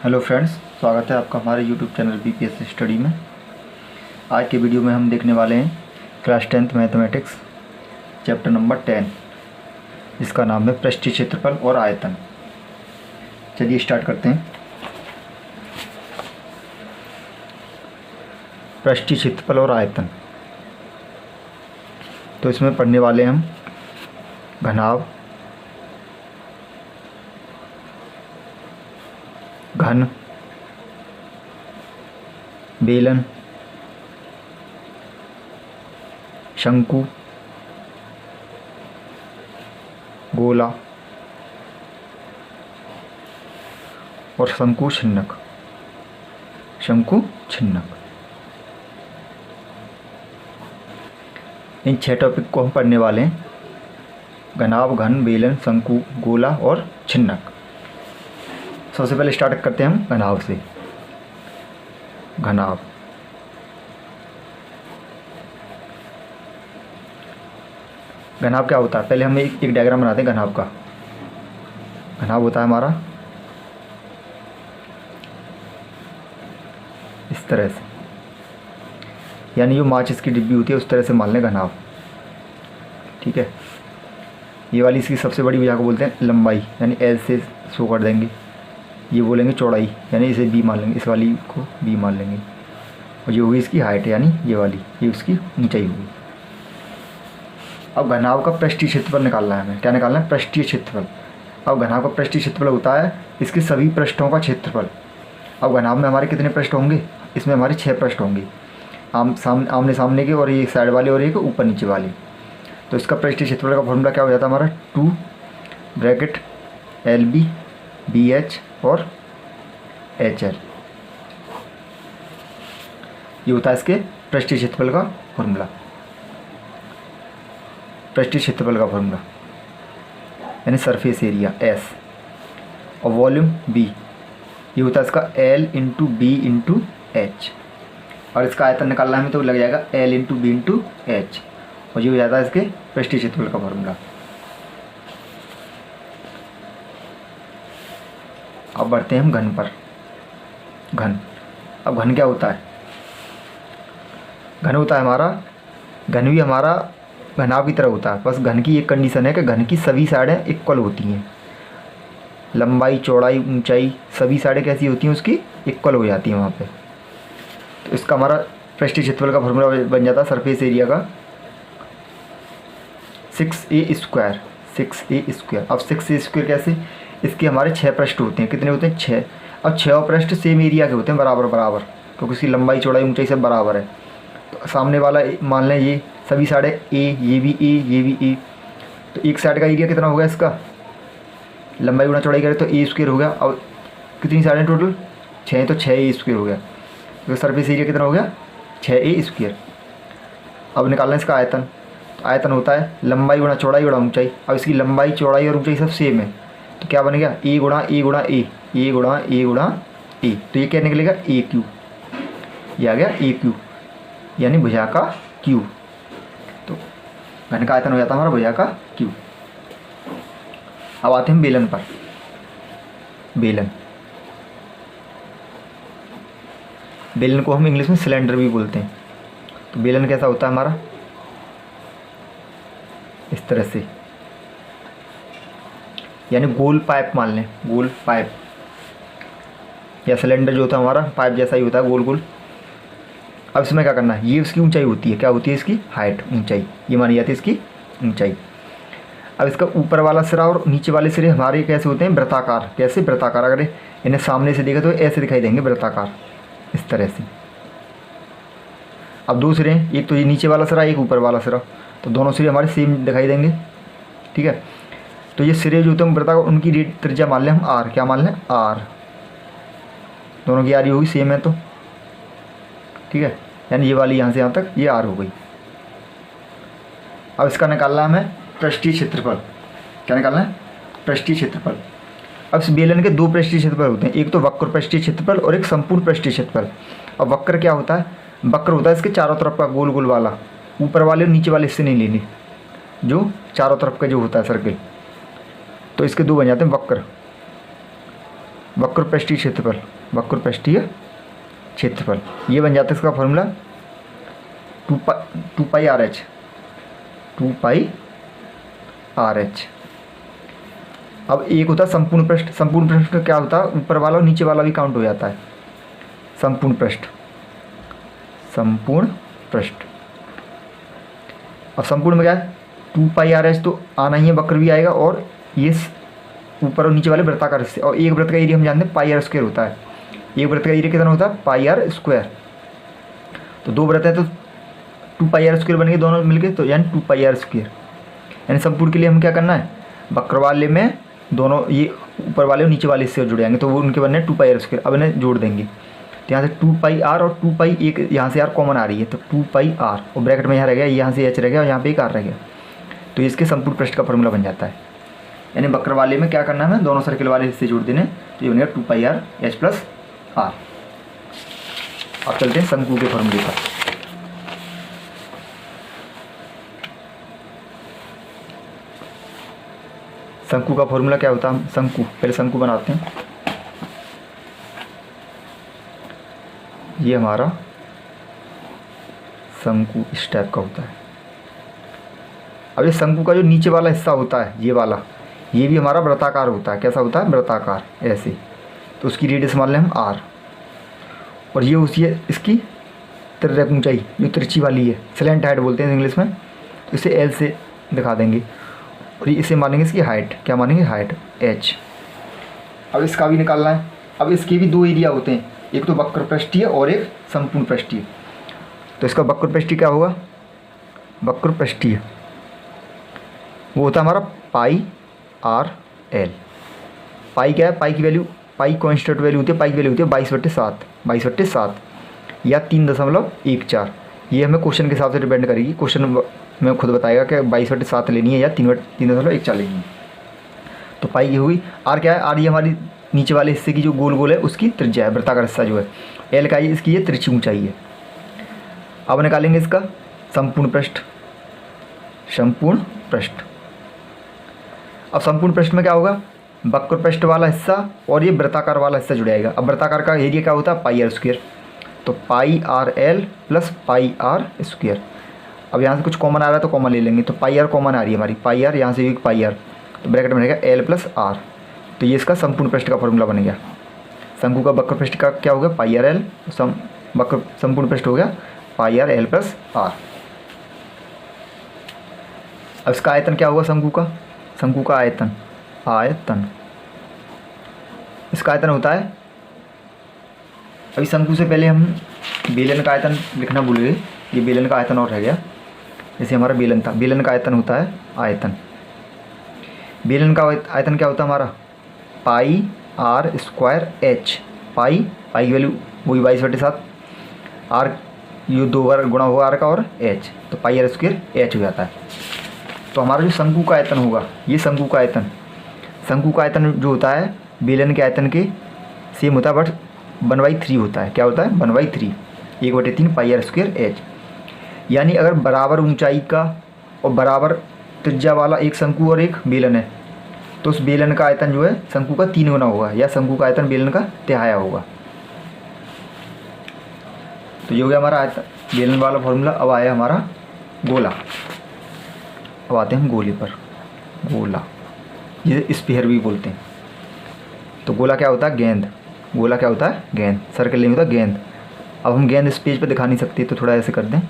Hello friends, स्वागत है आपका हमारे यूट्यूब चैनल बीपीएससी स्टडी में। आज के वीडियो में हम देखने वाले हैं class 10th mathematics chapter number 10, जिसका नाम है पृष्ठीय क्षेत्रफल और आयतन। चलिए स्टार्ट करते हैं। पृष्ठीय क्षेत्रफल और आयतन, तो इसमें पढ़ने वाले हम घनाभ, घन, बेलन, शंकु, गोला और शंकु छिन्नक। इन 6 टॉपिक को हम पढ़ने वाले हैं। घनाभ, घन, बेलन, शंकु, गोला और छिन्नक। सबसे पहले स्टार्ट करते हैं हम घनाभ से। घनाभ, घनाभ क्या होता है? पहले हम एक डायग्राम बनाते हैं घनाभ का। घनाभ होता है हमारा इस तरह से, यानी जो माचिस की डिब्बी होती है उस तरह से मान लें घनाभ। ठीक है, ये वाली इसकी सबसे बड़ी भुजा को बोलते हैं लंबाई, यानी एल से शो कर देंगे। ये बोलेंगे चौड़ाई, यानी इसे बी मान लेंगे, इस वाली को बी मान लेंगे। और ये होगी इसकी हाइट, यानी ये वाली, ये उसकी ऊंचाई होगी। अब घनाभ का पृष्ठीय क्षेत्रफल निकालना है हमें। क्या निकालना है? पृष्ठीय क्षेत्रफल। अब घनाभ का पृष्ठीय क्षेत्रफल होता है इसके सभी पृष्ठों का क्षेत्रफल। अब घनाभ में हमारे कितने पृष्ठ होंगे? इसमें हमारे 6 पृष्ठ होंगे, आमने सामने के, और ये साइड वाले और एक ऊपर नीचे वाले। तो इसका पृष्ठीय क्षेत्रफल का फॉर्मूला क्या हो जाता है हमारा? 2 ब्रैकेट LB BH और HL। ये होता है इसके पृष्ठीय क्षेत्रफल का फॉर्मूला। पृष्ठीय क्षेत्रफल का फॉर्मूला यानी सरफेस एरिया S और वॉल्यूम B, ये होता है इसका L into B into H। और इसका आयतन निकालना हमें तो लग जाएगा L into B into H, और ये हो जाता है इसके पृष्ठीय क्षेत्रफल का फॉर्मूला। अब बढ़ते हैं हम घन पर। घन, अब घन क्या होता है? घन होता है हमारा, घन भी हमारा घनाभ की तरह होता है, बस घन की एक कंडीशन है कि घन की सभी साइडें इक्वल होती हैं। लंबाई, चौड़ाई, ऊंचाई, सभी साइडें कैसी होती हैं? उसकी इक्वल हो जाती हैं वहाँ पे। तो इसका हमारा पृष्ठीय क्षेत्रफल का फॉर्मूला बन जाता है सरफेस एरिया का 6a स्क्वायर। 6a square. अब 6a स्क्वायर कैसे? इसके हमारे 6 पृष्ठ होते हैं। कितने होते हैं? 6। अब 6 पृष्ठ सेम एरिया के होते हैं, बराबर बराबर, क्योंकि इसकी लंबाई, चौड़ाई, ऊंचाई सब बराबर है। तो सामने वाला मान लें ये सभी साइडें A, ये भी A, ये भी A। तो एक साइड का एरिया कितना होगा इसका? लंबाई गुणा चौड़ाई करें तो A स्क्वायर हो गया। अब कितनी साइडें टोटल? 6, तो 6A स्क्वायर हो गया। तो सरफेस एरिया कितना हो गया? 6A square. अब निकालना इसका आयतन। तो आयतन होता है लंबाई गुणा चौड़ाई गुणा ऊंचाई। अब इसकी लंबाई, चौड़ाई और ऊंचाई सब सेम है, तो क्या बन गया? A गुणा A गुणा A, A गुणा A गुणा A। तो ये क्या निकलेगा? AQ। ये आ गया AQ, यानी भुजा का Q। तो घन का आयतन हो जाता है हमारा भुजा का Q। अब आते हैं बेलन पर। बेलन, बेलन को हम इंग्लिश में सिलेंडर भी बोलते हैं। तो बेलन कैसा होता है हमारा? इस तरह से, यानी गोल पाइप मान लें, गोल पाइप या सिलेंडर जो होता है हमारा पाइप जैसा ही होता है, गोल गोल। अब इसमें क्या करना है? ये उसकी ऊंचाई होती है। क्या होती है इसकी? हाइट, ऊंचाई, ये मानी जाती है इसकी ऊंचाई। अब इसका ऊपर वाला सिरा और नीचे वाले सिरे हमारे कैसे होते हैं? वृत्ताकार। कैसे? वृत्ताकार। अगर इन्हें सामने से देखा तो ऐसे दिखाई देंगे, वृत्ताकार, इस तरह से। अब 2 सिरे, एक तो ये नीचे वाला सिरा, एक ऊपर वाला सिरा, तो दोनों सिरे हमारे सेम दिखाई देंगे। ठीक है, तो ये सिरे जो होते हैं वृत्ताकार, उनकी त्रिज्या मान लें हम R। क्या मान लें? R। दोनों की आरी होगी सेम है तो, ठीक है, यानी ये वाली यहाँ से यहाँ तक ये R हो गई। अब इसका निकालना है हमें पृष्ठीय क्षेत्रफल। क्या निकालना है? पृष्ठीय क्षेत्रफल। अब इस बेलन के 2 पृष्ठीय क्षेत्रफल होते हैं, एक तो वक्र पृष्ठीय क्षेत्रफल और एक संपूर्ण पृष्ठीय क्षेत्रफल। अब वक्र क्या होता है? वक्र होता है इसके चारों तरफ का गोल गोल वाला, ऊपर वाले और नीचे वाले हिस्से नहीं लेने, जो चारों तरफ का जो होता है सर्किल। तो इसके 2 बन जाते हैं वक्र। वक्र पृष्ठीय क्षेत्रफल, वक्र पृष्ठीय क्षेत्रफल, ये बन जाता है इसका फॉर्मूला 2 पाई आर एच, 2 पाई आर एच। अब एक होता है संपूर्ण पृष्ठ, संपूर्ण पृष्ठ का क्या होता है, ऊपर वाला और नीचे वाला भी काउंट हो जाता है। संपूर्ण पृष्ठ, संपूर्ण पृष्ठ। अब संपूर्ण में क्या है, 2 पाई आर एच तो आना ही है, वक्र भी आएगा और ये ऊपर और नीचे वाले वृत्ताकार हिस्से। और एक वृत्त का एरिया हम जानते हैं पाई आर स्क्वायर होता है। एक वृत्त का एरिया कितना होता है, पाई आर स्क्वायर। तो दो वृत्त है तो 2 पाई आर स्क्वायर बनेंगे दोनों मिलके, तो यानी 2 पाई आर स्क्वायर। यानी संपूर्ण के लिए हम क्या करना है, वक्र वाले में दोनों ये ऊपर वाले और नीचे वाले हिस्से जुड़ जाएंगे, तो वो उनके बनने 2 पाई आर स्क्वायर। अब इन्हें जोड़ देंगे, तो यहाँ से 2 पाई आर और 2 पाई, एक यहाँ से आर कॉमन आ रही है, तो 2 पाई आर और ब्रैकेट में यहाँ रह गया, यहाँ से एच रह गया और यहाँ पे एक आर रह गया, तो इसके संपूर्ण पृष्ठ का फॉर्मूला बन जाता है। यानी वक्र वाले में क्या करना है, हमें दोनों सर्किल वाले हिस्से जोड़ देने, तो ये बनेगा 2 पाई आर एच प्लस आर। अब चलते हैं शंकु के फॉर्मूले पर। शंकु का फॉर्मूला क्या होता है, हम शंकु, पहले शंकु बनाते हैं। ये हमारा शंकु इस टाइप का होता है। अब ये शंकु का जो नीचे वाला हिस्सा होता है, ये वाला, ये भी हमारा वृत्ताकार होता है। कैसा होता है, वृत्ताकार, ऐसे। तो उसकी रेडियस मान लें हम आर, और ये उसी है इसकी तिर्यक ऊंचाई, जो तिरछी वाली है, स्लैंट हाइट बोलते हैं इंग्लिश में, तो इसे एल से दिखा देंगे। और इसे मानेंगे इसकी हाइट, क्या मानेंगे, हाइट एच। अब इसका भी निकालना है। अब इसके भी दो एरिया होते हैं, एक तो वक्र पृष्ठीय और एक संपूर्ण पृष्ठीय। तो इसका वक्र पृष्ठीय क्या होगा, वक्र पृष्ठीय वो होता है हमारा पाई आर एल। पाई क्या है, पाई की वैल्यू, पाई कॉन्स्टेंट वैल्यू होती है, पाई की वैल्यू होती है 22/7, 22/7 या 3.14। ये हमें क्वेश्चन के हिसाब से डिपेंड करेगी, क्वेश्चन में खुद बताएगा कि 22/7 लेनी है या 3.14 लेनी है। तो पाई की हुई। आर क्या है, आर ये हमारी नीचे वाले हिस्से की जो गोल गोल है उसकी त्रिज्या है, वृत्ताकार हिस्सा जो है। एल का ये इसकी ये तिरछी ऊंचाई है। अब निकालेंगे इसका संपूर्ण पृष्ठ, संपूर्ण पृष्ठ। अब संपूर्ण पृष्ठ में क्या होगा, वक्र पृष्ठ वाला हिस्सा और ये वृत्ताकार वाला हिस्सा जुड़ जाएगा। अब वृत्ताकार का एरिया क्या होता है, पाई आर स्क्वायर, तो pi R L plus pi R square. अब यहाँ से कुछ कॉमन आ रहा है तो कॉमन ले लेंगे, तो पाई आर कॉमन आ रही है हमारी, पाई आर यहाँ से भी पाई आर, तो ब्रैकेट में रहेगा एल प्लस आर। तो ये इसका संपूर्ण पृष्ठ का फॉर्मूला बन गया। शंकु का वक्र पृष्ठ का क्या हो गया, पाई आर एल, वक्र संपूर्ण पृष्ठ हो गया पाई आर एल प्लस आर। अब इसका आयतन क्या होगा शंकु का, शंकु का आयतन, आयतन इसका आयतन होता है, अभी शंकु से पहले हम बेलन का आयतन लिखना भूल गए, ये बेलन का आयतन और रह गया। जैसे हमारा बेलन था, बेलन का आयतन होता है आयतन, बेलन का आयतन क्या होता है हमारा, पाई आर स्क्वायर एच। पाई की वैल्यू वही 22/7, आर ये 2 बार गुणा हुआ आर का, और एच, तो पाई आर स्क्वायर एच हो जाता है। तो हमारा जो शंकु का आयतन होगा, ये शंकु का आयतन, शंकु का आयतन जो होता है बेलन के आयतन के सेम होता है, बट 1/3 होता है। क्या होता है, 1/3, 1/3 पाई आर स्क्वायर एच। यानी अगर बराबर ऊंचाई का और बराबर त्रिज्या वाला एक शंकु और एक बेलन है, तो उस बेलन का आयतन जो है शंकु का 3 गुना होगा, या शंकु का आयतन बेलन का तिहाया होगा। तो ये हो गया हमारा आयतन, बेलन वाला फॉर्मूला। अब आया हमारा गोला। अब आते हैं हम गोले पर, गोला जिसे स्फीयर भी बोलते हैं। तो गोला क्या होता है, गेंद। गोला क्या होता है, गेंद। सर्कल नहीं होता, गेंद। अब हम गेंद इस पेज पर दिखा नहीं सकते, तो थोड़ा ऐसे कर दें,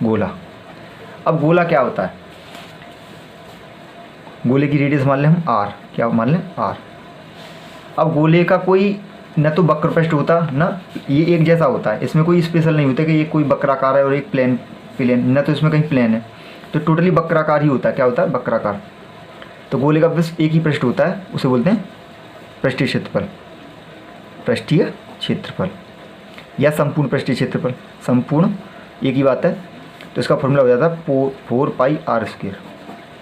गोला। अब गोला क्या होता है, गोले की रेडियस मान लें हम आर, क्या मान लें, आर। अब गोले का कोई न तो वक्र पृष्ठ होता, न ये एक जैसा होता है, इसमें कोई स्पेशल नहीं होता कि ये कोई वक्राकार है और एक प्लेन, न तो इसमें कहीं प्लेन है, तो टोटली वक्राकार ही होता है। क्या होता है, वक्राकार। तो गोले का बस एक ही पृष्ठ होता है, उसे बोलते हैं पृष्ठीय क्षेत्रफल, पृष्ठीय क्षेत्रफल या संपूर्ण पृष्ठीय क्षेत्रफल। संपूर्ण एक ही बात है। तो इसका फॉर्मूला हो जाता है 4 पाई आर स्क्वायर।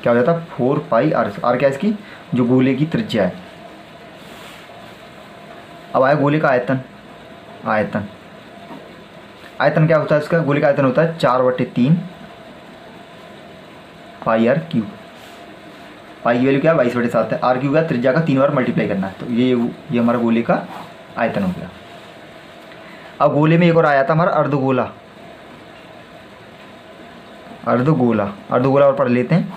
क्या हो जाता है, 4 पाई आर। आर क्या है इसकी, जो गोले की त्रिज्या है। अब आया गोले का आयतन, आयतन। आयतन क्या होता है इसका, गोले का आयतन होता है 4/3 पाई आर क्यूब। पाई की वैल्यू क्या है 22/7 है। आर क्यू का त्रिज्या का 3 बार मल्टीप्लाई करना है। तो ये हमारा गोले का आयतन हो गया। अब गोले में एक और आया था हमारा अर्धगोला। अर्धगोला और पढ़ लेते हैं।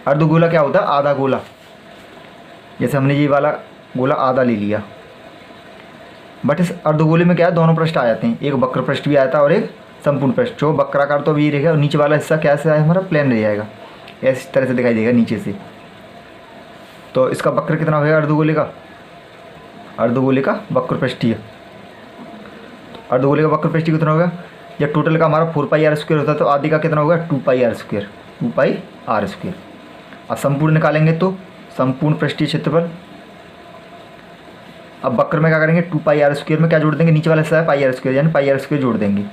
अर्धगोला क्या होता है? आधा गोला। जैसे हमने ये वाला गोला आधा ले लिया, बट इस अर्धगोले में क्या है, दोनों पृष्ठ आ जाते हैं। एक वक्र पृष्ठ भी आया था और एक संपूर्ण पृष्ठ। जो वक्राकार तो अभी रहेगा और नीचे वाला हिस्सा कैसे आया हमारा प्लेन रह जाएगा, इस तरह से दिखाई देगा नीचे से। तो इसका वक्र कितना होगा अर्धगोले का? अर्धगोले का वक्र पृष्ठीय, अर्धगोले का वक्र पृष्ठीय कितना होगा? जब टोटल का हमारा 4πr² होता है तो आधे का कितना होगा? 2πr²। 2πr²। अब संपूर्ण निकालेंगे तो संपूर्ण पृष्ठीय क्षेत्रफल। अब वक्र में क्या करेंगे? 2πr² में क्या जोड़ देंगे? नीचे वाला हिस्सा है πr², यानी πr² जोड़ देंगे।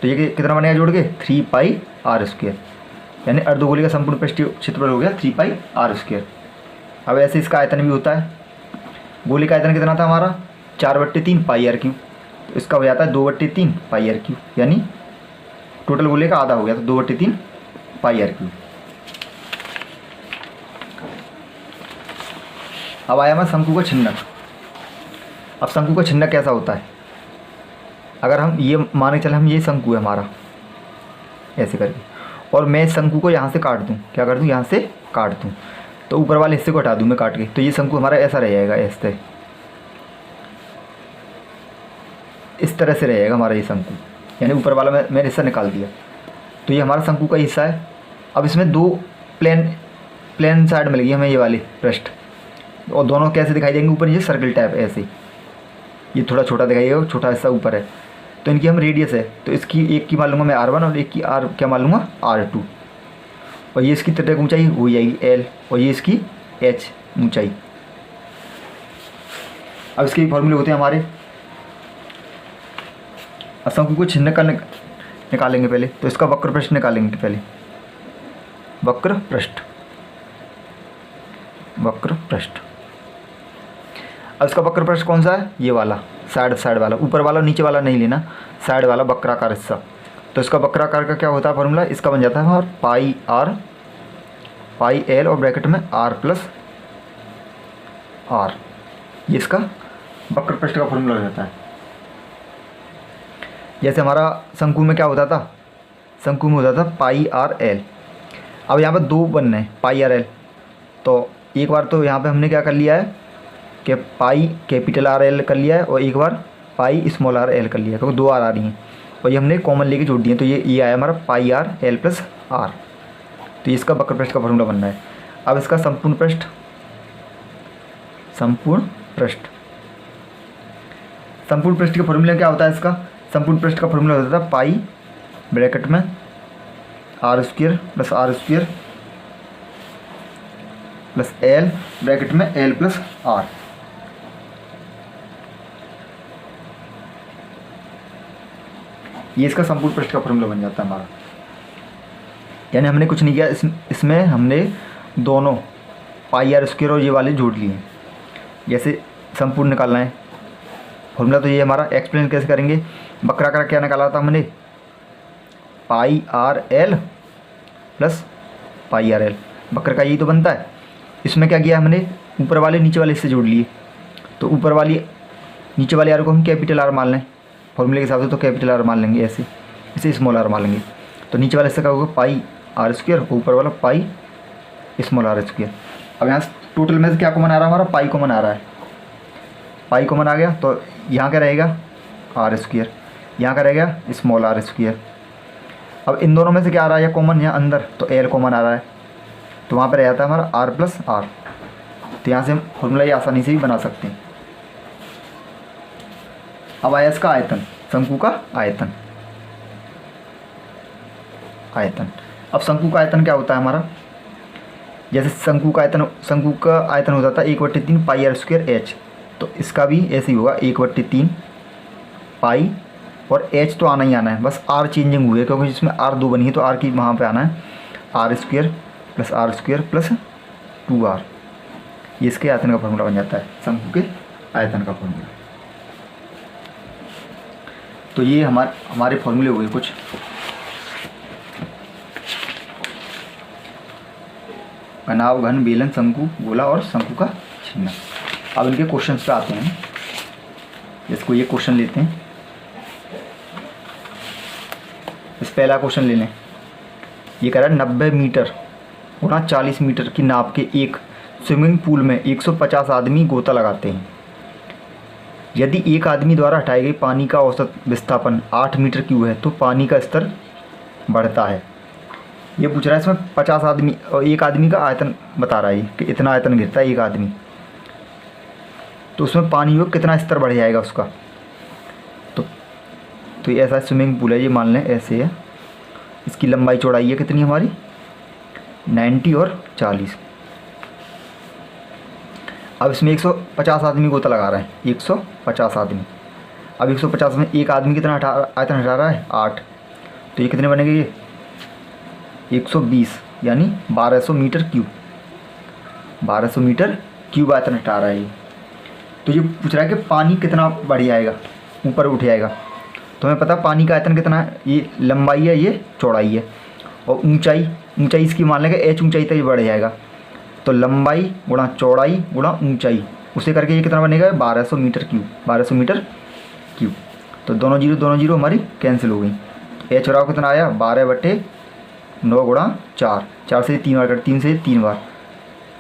तो ये कितना बनेगा जोड़ के? 3πr²। यानी अर्धगोले का संपूर्ण पृष्ठीय क्षेत्रफल हो गया 3πr²। अब ऐसे इसका आयतन भी होता है। गोले का आयतन कितना था हमारा? 4/3 πr³। तो इसका हो जाता है 2/3 πr³, यानी टोटल गोले का आधा हो गया। तो 2/3 πr³। अब आया हमारा शंकु का छिन्नक। अब शंकु का छिन्नक कैसा होता है? अगर हम ये मान के चले, हम ये शंकु है हमारा ऐसे करके, और मैं शंकु को यहाँ से काट दूँ, क्या कर दूँ? यहाँ से काट दूँ, तो ऊपर वाले हिस्से को हटा दूँ मैं काट के, तो ये शंकु हमारा ऐसा रह जाएगा। ऐसे इस तरह से रहेगा हमारा ये शंकु, यानी ऊपर वाला मैंने हिस्सा निकाल दिया। तो ये हमारा शंकु का हिस्सा है। अब इसमें दो प्लेन साइड मिल गई हमें, ये वाले पृष्ठ, और दोनों कैसे दिखाई देंगे? ऊपर ये सर्कल टाइप ऐसे, ये थोड़ा छोटा दिखाई देगा, छोटा हिस्सा ऊपर है। तो इनकी हम रेडियस है, तो इसकी एक की मान लूँगा मैं r1 और एक की क्या मान लूँगा? r2। और ये इसकी त्रिज्या ऊंचाई हो जाएगी l, और ये इसकी h ऊंचाई। अब इसके फॉर्मूले होते हैं हमारे। अब शंकु को छिन्नक निकालेंगे पहले, तो इसका वक्र पृष्ठ निकालेंगे पहले। वक्र पृष्ठ। अब इसका वक्र पृष्ठ कौन सा है? ये वाला साइड वाला, ऊपर वाला नीचे वाला नहीं लेना, साइड वाला वक्राकार हिस्सा। तो इसका वक्राकार का क्या होता है फॉर्मूला? इसका बन जाता है और पाई l और ब्रैकेट में r+r। ये इसका वक्र पृष्ठ का फॉर्मूला हो जाता है। जैसे हमारा शंकु में क्या होता था? शंकु में होता था πrl। अब यहाँ पर दो बनने हैं πrl, तो एक बार तो यहाँ पे हमने क्या कर लिया है कि πRL कर लिया है, और एक बार πrl कर लिया है, क्योंकि दो r आ रही हैं और ये हमने कॉमन लेके जोड़ दिए। तो ये आया हमारा πrl+r। तो इसका वक्र पृष्ठ का फॉर्मूला बनना है। अब इसका संपूर्ण पृष्ठ के फॉर्मूले क्या होता है? इसका संपूर्ण पृष्ठ का फॉर्मूला होता था पाई ब्रैकेट में r² + r² plus l bracket में l+r। ये इसका संपूर्ण पृष्ठ का फॉर्मूला बन जाता है हमारा। यानी हमने कुछ नहीं किया, इसमें हमने दोनों πr² और ये वाले जोड़ लिए। जैसे संपूर्ण निकालना है फॉर्मूला, तो ये हमारा एक्सप्लेन कैसे करेंगे? वक्राकार क्या निकाला था हमने? πrl + πrl, वक्र का यही तो बनता है। इसमें क्या किया हमने? ऊपर वाले नीचे वाले इससे जोड़ लिए। तो ऊपर वाली नीचे वाले आर को हम कैपिटल R मान लें फॉर्मूले के हिसाब से, तो कैपिटल R मान लेंगे, ऐसे इसे स्मॉल r मान लेंगे। तो नीचे वाले हिस्से का होगा πr², ऊपर वाला πr²। अब यहाँ टोटल में से क्या कॉमन आ रहा है? हमारा पाई कॉमन आ रहा है। पाई कॉमन आ गया तो यहाँ क्या रहेगा? r²। यहाँ का रहेगा स्मॉल r²। अब इन दोनों में से क्या आ रहा है कॉमन? यहाँ अंदर तो l कॉमन आ रहा है, तो वहाँ पर रह जाता है हमारा r+r। तो यहाँ से हम फॉर्मूला ये आसानी से भी बना सकते हैं। अब आया इसका आयतन, शंकु का आयतन। अब शंकु का आयतन क्या होता है हमारा? जैसे शंकु का आयतन हो जाता है 1/3 πr²h, तो इसका भी ऐसे ही होगा 1/3 पाई, और h तो आना ही आना है, बस r चेंजिंग हुई है क्योंकि जिसमें r दो बनी है तो r की वहाँ पे आना है r² + 2r। ये इसके आयतन का फॉर्मूला बन जाता है, शंकु के आयतन का फॉर्मूला। तो ये हमारे फॉर्मूले हुए कुछ। घनाभ, घन, बेलन, शंकु, गोला और शंकु का छिन्नक। अब इनके क्वेश्चंस पे आते हैं। इसको ये क्वेश्चन लेते हैं। इस पहला क्वेश्चन ले लें। ये कह रहा है 90 मीटर गुणा 40 मीटर की नाप के एक स्विमिंग पूल में 150 आदमी गोता लगाते हैं। यदि एक आदमी द्वारा हटाई गई पानी का औसत विस्थापन 8 मीटर क्यूब है तो पानी का स्तर बढ़ता है। ये पूछ रहा है इसमें 50 आदमी और एक आदमी का आयतन बता रहा है कि इतना आयतन गिरता है एक आदमी, तो उसमें पानी का कितना स्तर बढ़ जाएगा उसका। तो ये ऐसा स्विमिंग पूल है, ये मान लें ऐसे है। इसकी लंबाई चौड़ाई है कितनी हमारी 90 और 40। अब इसमें 150 आदमी गोता लगा रहे हैं, 150 आदमी। अब 150 में एक आदमी कितना आयतन हटा रहा है 8, तो ये कितने बनेंगे ये 120 यानी 1200 मीटर क्यूब। 1200 मीटर क्यूब आयतन हटा रहा है ये। तो ये पूछ रहा है कि पानी कितना बढ़ जाएगा, ऊपर उठ जाएगा। तो हमें पता पानी का आयतन कितना है, ये लंबाई है, ये चौड़ाई है, और ऊंचाई इसकी मान लेंगे h ऊंचाई तक ये बढ़ जाएगा। तो लंबाई गुणा चौड़ाई गुणा ऊंचाई, उसे करके ये कितना बनेगा 1200 मीटर क्यूब। 1200 metre cube. तो दोनों जीरो हमारी कैंसिल हो गई। h बराबर कितना आया 12/9 गुणा 4, 4 से 3 बार कर, 3 से 3 बार।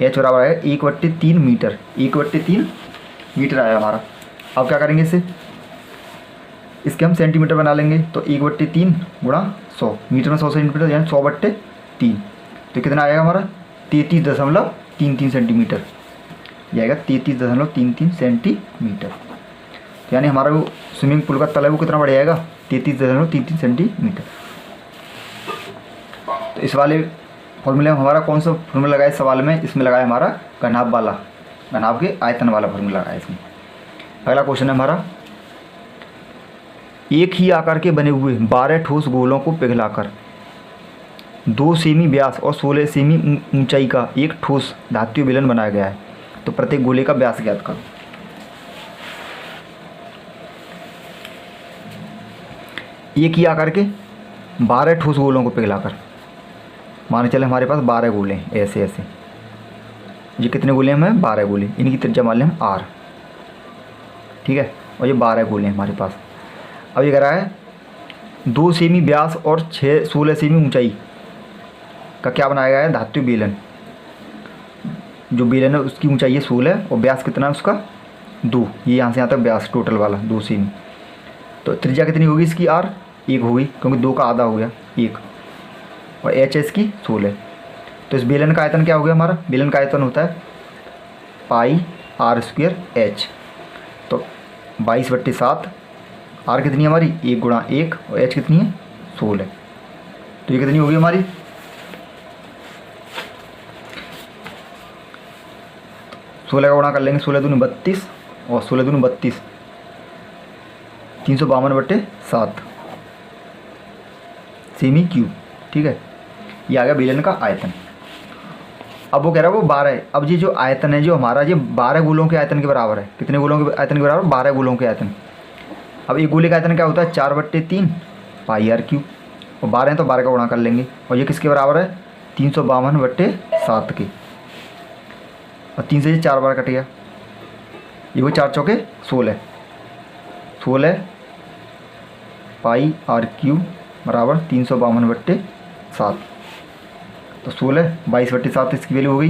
h बराबर आया 1/3 मीटर, 1/3 मीटर आया हमारा। अब क्या करेंगे इसके हम सेंटीमीटर बना लेंगे। तो 1/3 गुणा 100, मीटर में 100 सेंटीमीटर यानी 100/3। तो कितना आएगा हमारा 33.33 सेंटीमीटर। यह आएगा 33.33 सेंटीमीटर। यानी हमारा वो स्विमिंग पूल का तल है वो कितना बढ़ जाएगा 33.33 सेंटीमीटर। तो इस वाले फॉर्मूले में हमारा कौन सा फॉर्मूला लगाया इस सवाल में, इसमें लगाया हमारा घनाभ वाला, घनाभ के आयतन वाला फॉर्मूला लगाया इसमें। अगला क्वेश्चन है हमारा, एक ही आकार के बने हुए 12 ठोस गोलों को पिघलाकर 2 सेमी व्यास और 16 सेमी ऊंचाई का एक ठोस धातु बेलन बनाया गया है। तो प्रत्येक गोले का व्यास ज्ञात करो। एक ही आकार के 12 ठोस गोलों को पिघलाकर, माने चले हमारे पास 12 गोले हैं ऐसे ऐसे। ये कितने गोले हैं हमें 12 गोले, इनकी त्रिज्या मान लें हम r, ठीक है। और ये 12 गोले हैं हमारे पास। अब ये कह रहा है 2 सेमी व्यास और 16 सेमी ऊंचाई का क्या बनाया गया है धातु बेलन। जो बेलन है उसकी ऊंचाई है 16 और व्यास कितना है उसका 2। ये यहाँ से यहाँ तक व्यास टोटल वाला 2 सेमी। तो त्रिज्या कितनी होगी इसकी r 1 होगी, क्योंकि 2 का आधा हो गया 1, और h है इसकी 16। तो इस बेलन का आयतन क्या हो गया हमारा, बेलन का आयतन होता है पाई r² h। तो 22/7, r कितनी है हमारी 1 गुणा 1 और h कितनी है 16। तो ये कितनी होगी हमारी 16 का गुणा कर लेंगे, 16 दूनी 32 और 16 दूनी 32, 352/7 सेमी क्यूब, ठीक है। ये आ गया बेलन का आयतन। अब वो कह रहा है वो 12 है। अब ये जो आयतन है जो हमारा ये 12 गोलों के आयतन के बराबर है। कितने गोलों के आयतन के बराबर 12 गोलों के आयतन। अब एक गोले का आयतन क्या होता है 4/3 पाई r क्यूब, और 12 है तो 12 का गुणा कर लेंगे। और ये किसके बराबर है 352/7 के, और 3 से ये 4 बार कट गया। ये वो 4 चौके 16 पाई r क्यूब बराबर 352/7। तो 16 22/7 इसकी वैल्यू हो गई,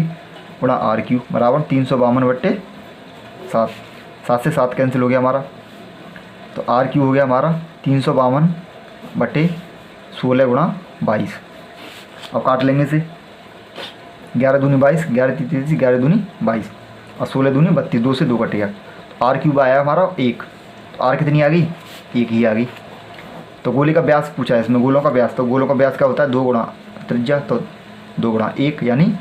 गुणा r क्यूब बराबर 352/7। 7 से 7 कैंसिल हो गया हमारा। तो r क्यूब हो गया हमारा 352/16 गुणा 22। अब काट लेंगे इसे, 11 दूनी 22, 11 तीन 11 दूनी 22 और 16 दूनी 32, 2 से 2 कट गया। तो r क्यूब आया हमारा 1। तो r कितनी आ गई 1 ही आ गई। तो गोले का व्यास पूछा है इसमें, गोलों का व्यास। तो गोलों का व्यास क्या होता है 2 गुणा त्रिज्या, तो 2 गुणा 1 यानी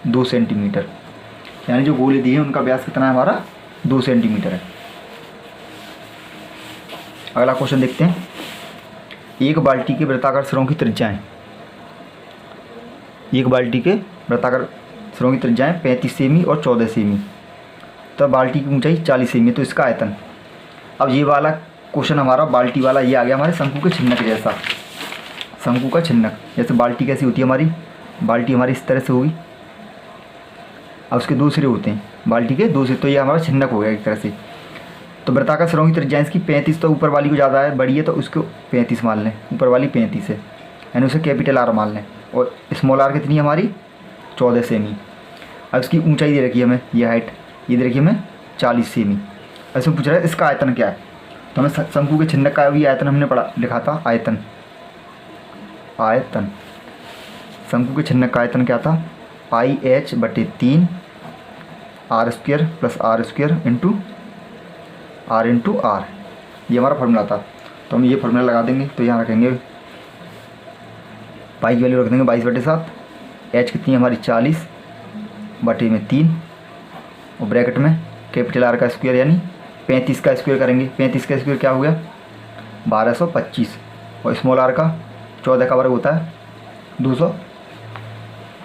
2 सेंटीमीटर। यानी जो गोले दिए हैं उनका व्यास कितना है हमारा 2 सेंटीमीटर है। अगला क्वेश्चन देखते हैं। एक बाल्टी के वृत्ताकार सिरों की त्रिज्याएं, एक बाल्टी के वृत्ताकार सिरों की त्रिज्याएं 35 सेमी और 14 सेमी, तो बाल्टी की ऊंचाई 40 सेमी है। तो इसका आयतन। अब ये वाला क्वेश्चन हमारा बाल्टी वाला ये आ गया हमारे शंकु के छिन्नक जैसा। शंकु का छिन्नक जैसे बाल्टी कैसी होती है हमारी, बाल्टी हमारी इस तरह से होगी, और उसके दो सिरे होते हैं, बाल्टी के दो सिरे, तो ये हमारा छिन्नक हो गया एक तरह से। तो वृत्ताकार सिरों की त्रिज्या इसकी 35, तो ऊपर वाली को ज़्यादा है, बड़ी है, तो उसको 35 मान लें, ऊपर वाली 35 है, यानी उसे कैपिटल आर मान लें। और स्मॉल आर कितनी है हमारी 14 सेमी। अब इसकी ऊंचाई दे रखी है हमें, ये हाइट ये दे रखी है हमें 40 सेमी। इसमें पूछ रहा है इसका आयतन क्या है, तो हमें शंकु के छिन्नक का भी आयतन हमने पढ़ा लिखा था, आयतन शंकु के छिन्नक का आयतन क्या था, पाई एच बटे 3 R square plus R square into R, ये हमारा फार्मूला था। तो हम ये फार्मूला लगा देंगे, तो यहाँ रखेंगे पाई की वैल्यू रख देंगे 22/7, एच कितनी है हमारी 40 बटे में 3, और ब्रैकेट में कैपिटल आर का स्क्वायर यानी 35 का स्क्वायर करेंगे। 35 का स्क्वायर क्या हो गया 1225, और स्मॉल आर का 14 का वर्ग होता है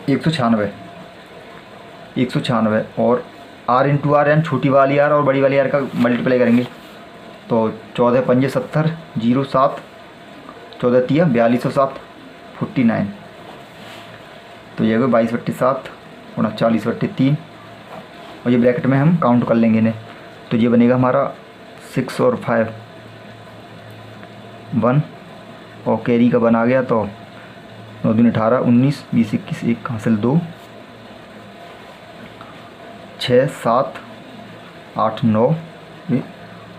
196, और आर इंटू आर यानी छोटी वाली आर और बड़ी वाली आर का मल्टीप्लाई करेंगे, तो 14 पंजे 70, 0 7, 14 तिया 4207, 49, तो ये हो गया 22/7 गुणा 40/3, और ये ब्रैकेट में हम काउंट कर लेंगे इन्हें, तो ये बनेगा हमारा 6 और 5 1, और कैरी का बना गया, तो 9 दूनी 18, 19 20 21 1 हासिल 2 6 7 8 9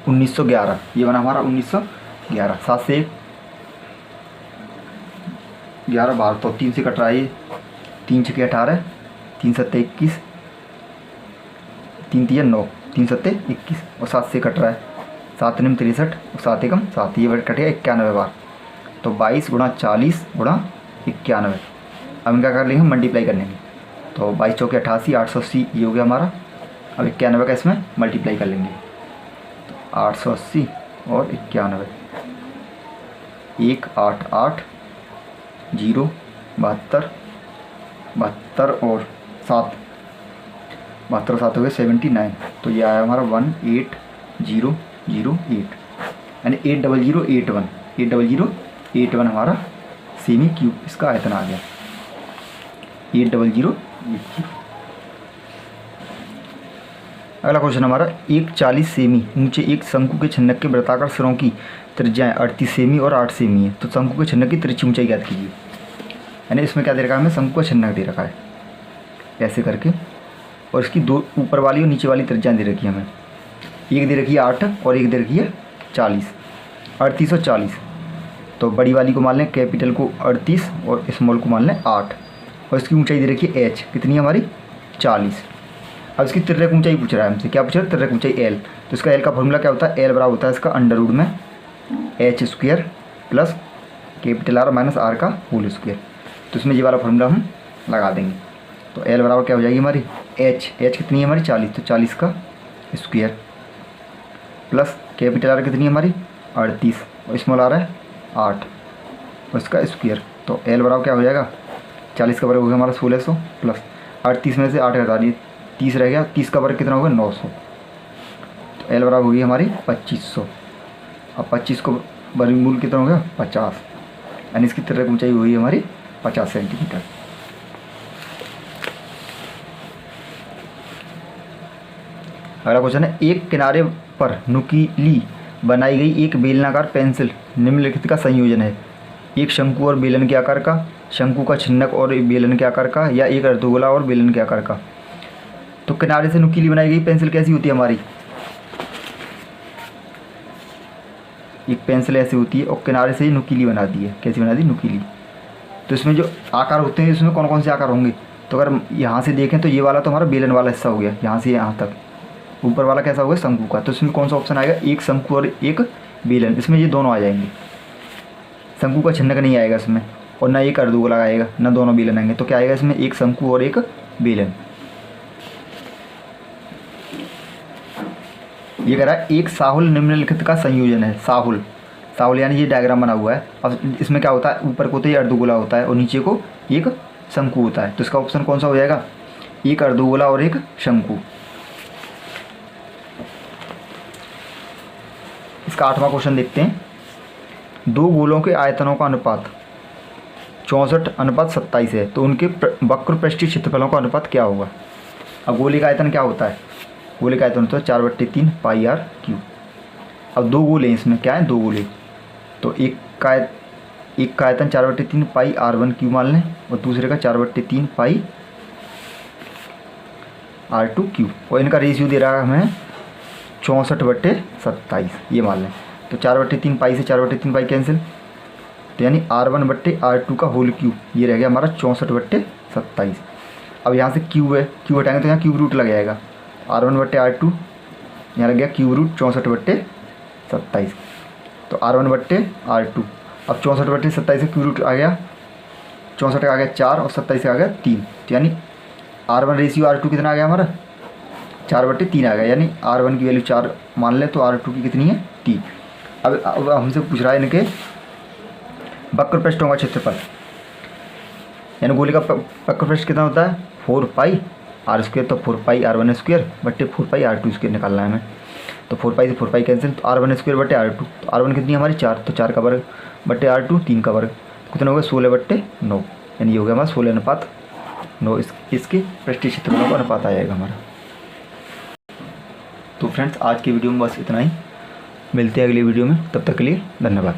1911, ये बना हमारा 1911। 7 से 11 12, तो 3 से कट रहा है ये, 3 6 18, 3 7 21, 3 3 9, 3 7 21, और 7 से कट रहा है 7 9 63, और 7 1 7, ये कटेगा 91 बार, तो 22 गुणा 40 गुणा 91। अब इनका कर लेंगे मल्टीप्लाई करने में, तो 22 चौके 88, 880 ये हो गया हमारा। अब 91 का इसमें मल्टीप्लाई कर लेंगे, तो 880 और 91, 1 8 8 0 72 और 7, 72 7 हो गए 79, तो ये आया हमारा 18008, यानी 80081 हमारा सेमी क्यूब इसका आयतन आ गया, 80080। अगला क्वेश्चन हमारा, एक 40 सेमी ऊंचे एक शंकु के छिन्नक के वृत्ताकार सिरों की त्रिज्याएं 38 सेमी और 8 सेमी है, तो शंकु के छिन्नक की तिरछी ऊंचाई ज्ञात कीजिए। यानी इसमें क्या दे रखा है हमें, शंकु का छिन्नक दे रखा है ऐसे करके, और इसकी दो ऊपर वाली और नीचे वाली त्रिज्याएं दे रखी है हमें, एक दे रखी है 8 और एक दे रखी है 40, 38 और 40, तो बड़ी वाली को मान लें कैपिटल को 38 और स्मॉल को मान लें 8, और इसकी ऊंचाई दे रखी है एच कितनी है हमारी 40। अब इसकी तिर्यक ऊंचाई पूछ रहा है हमसे, क्या पूछ रहा है तिर्यक ऊंचाई एल, तो इसका एल का फॉर्मूला क्या होता है, एल बराबर होता है इसका अंडर रूट में H square plus capital R minus R का होल स्क्वायर, तो इसमें ये वाला फॉर्मूला हम लगा देंगे। तो एल बराबर क्या हो जाएगी हमारी एच कितनी है हमारी 40, तो 40 का स्क्वायर प्लस कैपिटल आर कितनी है हमारी 38, और स्मॉल आर है 8 और इसका स्क्वायर, तो एल बराबर क्या हो जाएगा 40 का वर्ग हो गया हमारा 1600 प्लस 38 में से 8 घटा दिए 30 रह गया, 30 का वर्ग कितना होगा 900, तो एल बराबर होगी हमारी 2500। अब 25 को वर्गमूल कितना हो गया 50, यानी इसकी तिर्यक ऊंचाई हुई हमारी 50 सेंटीमीटर। अगला क्वेश्चन है, एक किनारे पर नुकीली बनाई गई एक बेलनाकार पेंसिल निम्नलिखित का संयोजन है, एक शंकु और बेलन के आकार का, शंकु का छिन्नक और बेलन के आकार का, या एक अर्धगोला और बेलन के आकार का। तो किनारे से नुकीली बनाई गई पेंसिल कैसी होती है हमारी, एक पेंसिल ऐसी होती है और किनारे से ही नुकीली बना दी है, कैसी बना दी नुकीली। तो इसमें जो आकार होते हैं इसमें कौन कौन से आकार होंगे, तो अगर यहाँ से देखें तो ये वाला तो हमारा बेलन वाला हिस्सा हो गया, यहाँ से यहाँ तक, ऊपर वाला कैसा होगा शंकु का, तो इसमें कौन सा ऑप्शन आएगा, एक शंकु और एक बेलन, इसमें ये दोनों आ जाएंगे। शंकु का छिन्नक नहीं आएगा इसमें, और ना एक अर्धगोला आएगा, ना दोनों बेलन आएंगे, तो क्या आएगा इसमें एक शंकु और एक बेलन। ये कह रहा है एक साहुल निम्नलिखित का संयोजन है, साहुल यानी ये डायग्राम बना हुआ है। अब इसमें क्या होता है, ऊपर को तो ये अर्धगोला होता है और नीचे को एक शंकु होता है, तो इसका ऑप्शन कौन सा हो जाएगा, एक अर्धगोला और एक शंकु। इसका 8वां क्वेश्चन देखते हैं, दो गोलों के आयतनों का अनुपात 64:27 है, तो उनके वक्र पृष्ठीय क्षेत्रफलों का अनुपात क्या होगा। अब गोले का आयतन क्या होता है, गोले का आयतन होता है 4/3 पाई आर क्यूब। अब दो गोले हैं इसमें, क्या है, दो गोले, तो एक का आयतन 4/3 पाई R1 क्यूब मान लें और दूसरे का 4/3 पाई R2 क्यूब, और इनका रेशियो दे रहा है हमें 64/27, ये मान लें। तो 4/3 पाई से 4/3 पाई कैंसिल, तो यानी R1/R2 का होल क्यूब, ये रह गया हमारा 64/27। अब यहाँ से क्यूब है, क्यूब हटाएंगे तो यहाँ क्यूब रूट लग जाएगा, R1/R2 यहाँ लग गया क्यूब रूट 64/27, तो R1/R2। अब 64/27 से क्यूब रूट आ गया, 64 का आ गया 4 और 27 का आ गया 3, तो यानी R1 रेशियो R2 कितना आ गया हमारा, 4/3 आ गया, यानी R1 की वैल्यू 4 मान लें तो R2 की कितनी है, 3। अब हमसे पूछ रहा है इनके वक्र पृष्ठों का क्षेत्रफल, यानी गोले का वक्र पृष्ठ कितना होता है, 4 पाई R स्क्वायर, तो 4 पाई R1 स्क्वायर बट्टे 4 पाई R2 स्क्वायर निकालना है हमें। तो 4 पाई से 4 पाई कैंसिल, तो R1 स्क्वायर बट्टे R2, तो R1 कितनी है हमारी 4, तो 4 का वर्ग बट्टे R2 3 का वर्ग, कितना होगा 16/9, यानी ये हो गया हमारा 16:9, इसके पृष्ठीय क्षेत्रफलों का अनुपात आ जाएगा हमारा। तो फ्रेंड्स आज की वीडियो में बस इतना ही, मिलते हैं अगली वीडियो में, तब तक के लिए धन्यवाद।